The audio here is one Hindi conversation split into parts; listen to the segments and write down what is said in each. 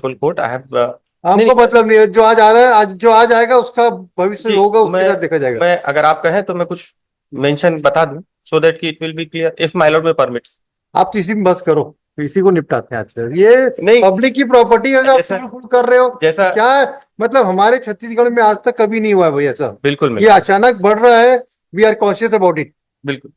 फुल कोर्ट आई हैव हमको मतलब नहीं है, जो आज आ रहा है, आज जो आज आएगा उसका भविष्य जी होगा, उसके मैं साथ देखा जाएगा। मैं अगर आप कहें तो मैं कुछ मेंशन बता दूं सो दैट कि it will be clear if my Lord में परमिट्स। आप इसी में बस करो, इसी को निपटाते हैं आजकल। ये नहीं, पब्लिक की प्रॉपर्टी अगर आप जैसा फूल कर रहे हो तो जैसा क्या है? मतलब हमारे छत्तीसगढ़ में आज तक कभी नहीं हुआ है भैया ऐसा। बिल्कुल ये मिला। अचानक बढ़ रहा है। We are conscious about it. बिल्कुल।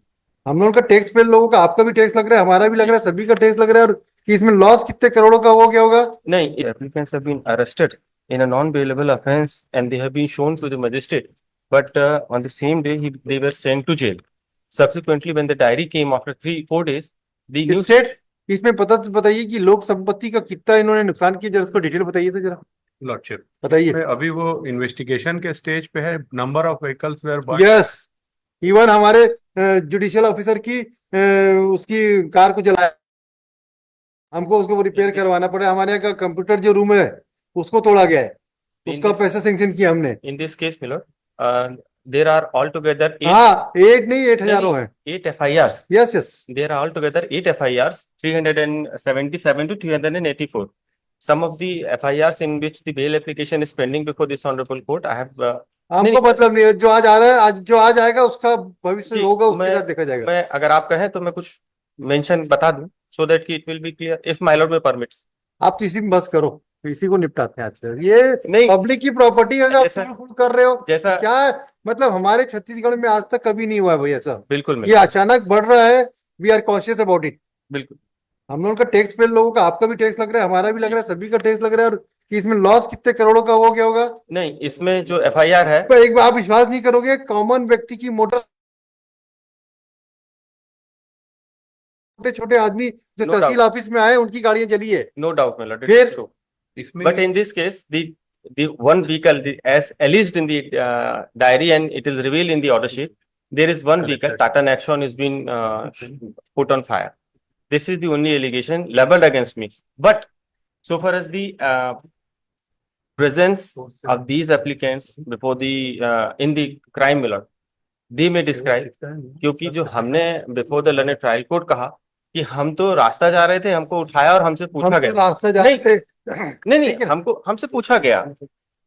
हम लोगों का टैक्स पे लोगों का, आपका भी टैक्स लग रहा है, हमारा भी लग जी रहा है, सभी का टैक्स लग रहा है। और कि इसमें लॉस कितने करोड़ों का हो गया होगा। नहीं, applicants have been arrested in a non-bailable offense and they have been shown to the magistrate, but on the same day they were sent to jail. Subsequently, when the diary came after 3-4 days, the new state, इसमें पता तो बताइए कि लोक संपत्ति का कितना इन्होंने नुकसान किया, जरा उसको डिटेल बताइए तो जरा लॉर्डशिप बताइए। अभी वो इन्वेस्टिगेशन के स्टेज पे है। Number of vehicles were burn. Yes, even हमारे जुडिशियल ऑफिसर की उसकी कार को जलाया, हमको उसको रिपेयर करवाना पड़ा। हमारे यहाँ का कंप्यूटर जो रूम है उसको तोड़ा गया है, in उसका this पैसा सैंक्शन किया हमने। in this case, my lord, there are altogether हाँ, 8 नहीं 8,000 है। 8 FIRs. Yes yes. There are altogether 8 FIRs, 377 to 384. Some of the FIRs in which the bail application is pending before this honorable court. I have हमको मतलब नहीं है, जो आज आ रहा है, आज जो आज आएगा उसका भविष्य जी होगा, उसके मैं साथ देखा जाएगा। मैं अगर आप कहें तो मैं कुछ मेंशन बता दूं सो दैट कि it will be clear if my Lord में परमिट्स। आप इसी में बस करो, इसी को निपटाते हैं आजकल। ये नहीं, पब्लिक की प्रॉपर्टी अगर आप जैसा फूल कर रहे हो जैसा तो क्या है? मतलब हमारे छत्तीसगढ़ में आज तक कभी नहीं हुआ है भैया ऐसा। बिल्कुल ये मिला। अचानक बढ़ रहा है। We are conscious about it. बिल्कुल। हम लोगों का टैक्स पे लोगों का, आपका भी टैक्स लग रहा है, हमारा भी लग जी रहा है, सभी का टैक्स लग रहा है। और कि इसमें लॉस कितने करोड़ों का हो गया होगा। नहीं, इसमें जो FIR है पर एक बार आप विश्वास नहीं करोगे, कॉमन व्यक्ति की, मोटर छोटे छोटे आदमी जो नो तहसील डाउट, ऑफिस में आए उनकी गाड़ियां जली है। No doubt my lord, it is फिर true. इसमें But in this case, the one vehicle, as alleged in the diary and it is revealed in the order sheet, there is one vehicle, Tata Nexon, is been put on fire. This is the only allegation leveled against me. But so far as the presence of these applicants before the in the crime Miller, they may describe, क्योंकि जो हमने before the learned trial court कहा कि हम तो रास्ता जा रहे थे, हमको उठाया और हमसे हम पूछा तो गया। रास्ता जा नहीं रहे थे। नहीं नहीं, ठीक है। हमको हमसे पूछा गया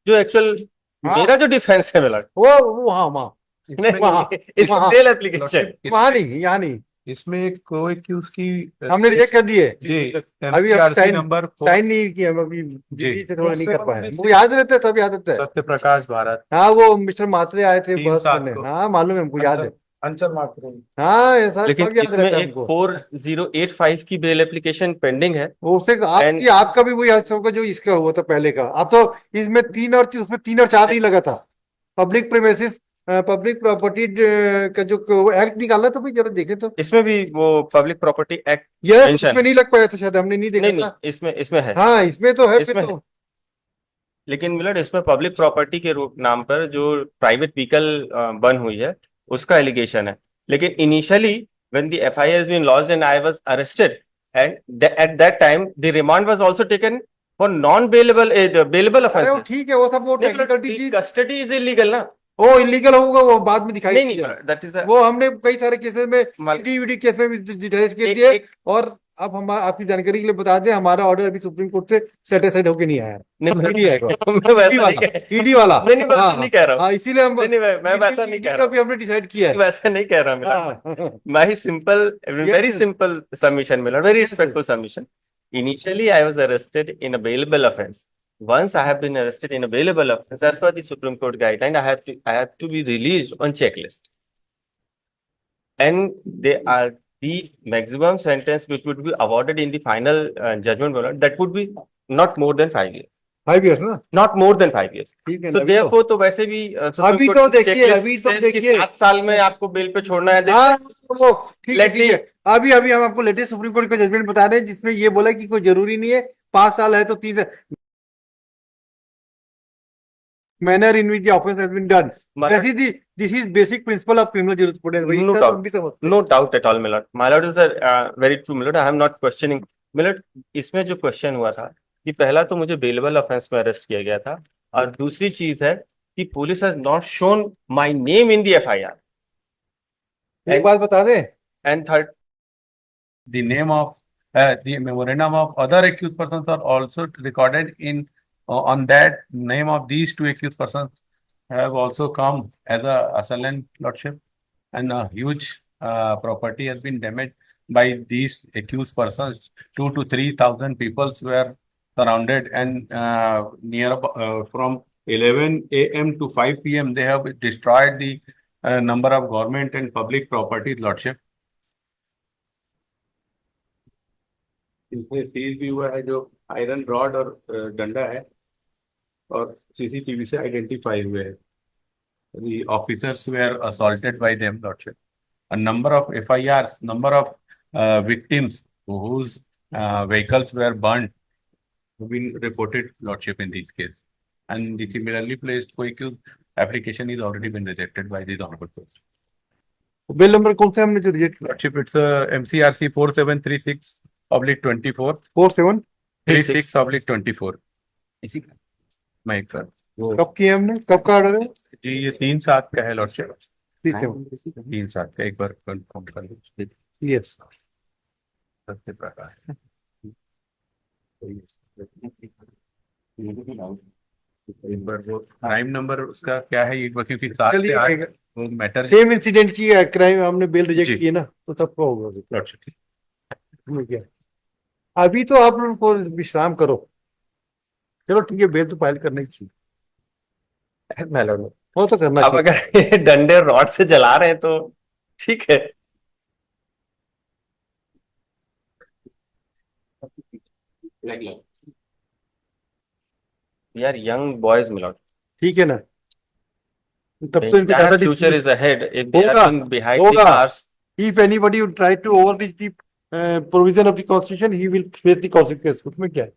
जो एक्चुअल हाँ, मेरा जो डिफेंस है मिलर। वो हाँ वहाँ, नहीं, वहाँ इट्स वहाँ बेल एप्लीकेशन। वहाँ नहीं, यहाँ नहीं। इसमें कोई की उसकी हमने रिजेक्ट कर दिए। जी अभी अब MCRC साइन नंबर साइन नहीं किया, हम अभी जी बिजी से थोड़ा नहीं कर पाए। वो याद रहता है, सब याद रहता है। सत्य प्रकाश भारत हाँ, वो मिस्टर मात्रे आए थे 3/7 बहस करने। को। हाँ मालूम है, हमको याद है। अंचल मात्र हाँ, ये सब लेकिन सब याद इसमें रहता है एक हमको। 4085 की बेल एप्लीकेशन पेंडिंग है। वो उससे एंड आपका भी वही हादसा होगा जो इसका हुआ था पहले का। अब तो इसमें उसमें 3 और 4 नहीं लगा था। पब्लिक प्रीमिसेस, पब्लिक प्रॉपर्टी का जो एक्ट निकालना था भाई, जरा देखे तो। इसमें भी वो public property act yes, mention इसमें है। नहीं लग पाया था शायद, हमने नहीं देखा नहीं नहीं, था। इसमें है। हाँ, इसमें तो है फिर इसमें है, तो। लेकिन मिलर इसमें पब्लिक प्रॉपर्टी के रूप नाम पर जो प्राइवेट व्हीकल बन हुई है उसका एलिगेशन है। लेकिन initially when the FIR has been lodged and I was arrested and at that time the remand was also taken for non bailable bailable अरे वो offenses. ठीक है, वो सब वो टेक्निकल चीज। कस्टडी इज इलीगल ना। वो इलीगल होगा, वो बाद में दिखाई नहीं देगा। नहीं, दैट इज वो हमने कई सारे केसेस में, माल- ईडी केस में भी डिटेल कर एक दिए। एक और अब हम आपकी जानकारी के लिए बता दें, हमारा ऑर्डर अभी सुप्रीम कोर्ट से सेटिस्फाइड होके नहीं आया। नहीं ईडी आएगा, मैं वैसा ईडी नहीं वाला, कह ईडी वाला। नहीं नहीं, मैं हाँ वैसा नहीं कह रहा हूँ। हाँ, इसीलिए हम नहीं नहीं, मैं वैसा नहीं कह ED रहा का भी हमने डिसाइड किया हूँ, है। वैसा नहीं कह रहा मेरा। हाँ My simple, very yes, simple submission, Miller. Very yes, respectful yes. submission. Initially, I was arrested in a bailable offense. Once I have been arrested in a bailable offense, as per the Supreme Court guideline, I have to be released on checklist. And they are the maximum sentence which would be awarded in the final judgment, Miller, that would be not more than 5 years. 5 years ना? Not more than 5 years. ठीक है So ना, अभी तो therefore, तो वैसे भी Supreme अभी Court तो की देखिए, checklist अभी तो says कि देखिए। 7 साल में आपको बेल पे छोड़ना है। हाँ, वो ठीक है Let ठीक the है। अभी अभी हम आपको लेटेस्ट सुप्रीम कोर्ट का जजमेंट बता रहे हैं, जिसमें ये बोला कि कोई जरूरी नहीं है, 5 साल है तो 3 manner in which the offence has been done. This is basic principle of criminal jurisprudence. भाई No इतना तो हम doubt, भी समझते हैं। no doubt at all, Millard. My lord is very true, Millard. I am not questioning, Millard. इसमें जो क्वेश्चन हुआ था कि पहला तो मुझे बेलेबल ऑफेंस में अरेस्ट किया गया था, और दूसरी चीज है कि police has not shown my name in the FIR, एक बात बता दें, and third the name of the memorandum of other accused persons are also recorded in on that name of these two accused persons have also come as a assailant, Lordship, and a huge property has been damaged by these accused persons. 2 to 3,000 people were surrounded, and near from 11 a.m. to 5 p.m. they have destroyed the number of government and public properties, Lordship. इसमें सीज भी हुआ है जो आयरन रॉड और डंडा है और सीसीटीवी से आइडेंटिफाई हुए हैं. The officers were assaulted by them, Lordship. A number of FIRs, number of victims whose vehicles were burned have been reported, Lordship, in this case. And the similarly placed co-accused application is already been rejected by the honorable person. Bill number कौन सा हमने जो रिजेक्ट किया? Lordship, it's MCRC 4736/24. 47 36/24. इसी माइक पर वो कब किया हमने, कब का ऑर्डर है? जी ये 3/7 का है, Lordship. 37 3/7 का एक बार कंफर्म कर लीजिए. यस. सत्य प्रकाश. एक बार वो क्राइम नंबर उसका क्या है, एक बार क्योंकि 7 से 8 वो मैटर. सेम इंसिडेंट की क्राइम हमने बेल रिजेक्ट जी. की है ना, तो सबका होगा Lordship. इसमें क्या. अभी तो आप लोगों को विश्राम करो. चलो ठीक है, बेल तो फाइल करना ही चाहिए, मैलॉर्ड, वो तो करना अब चाहिए. अगर ये डंडे रॉड से जला रहे हैं तो ठीक है. We are young boys, my lord. ठीक है ना, तब The तो इनको entire ज्यादा future is ahead. If they होगा, are being behind the होगा. bars, if anybody would try to overreach the provision of the constitution, he will face the consequences. उसमें क्या है?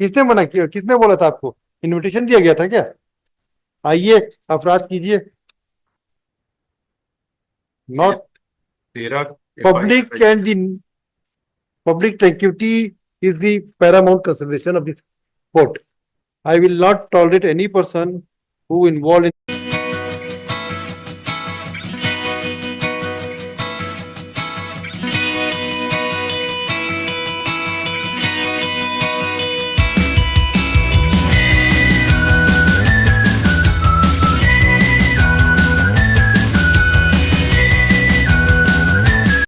किसने मना किया, किसने बोला था आपको? इनविटेशन दिया गया था क्या? आइए अपराध कीजिए. Not 13 public, and the public tranquility is the paramount consideration of this court. I will not tolerate any person who involved in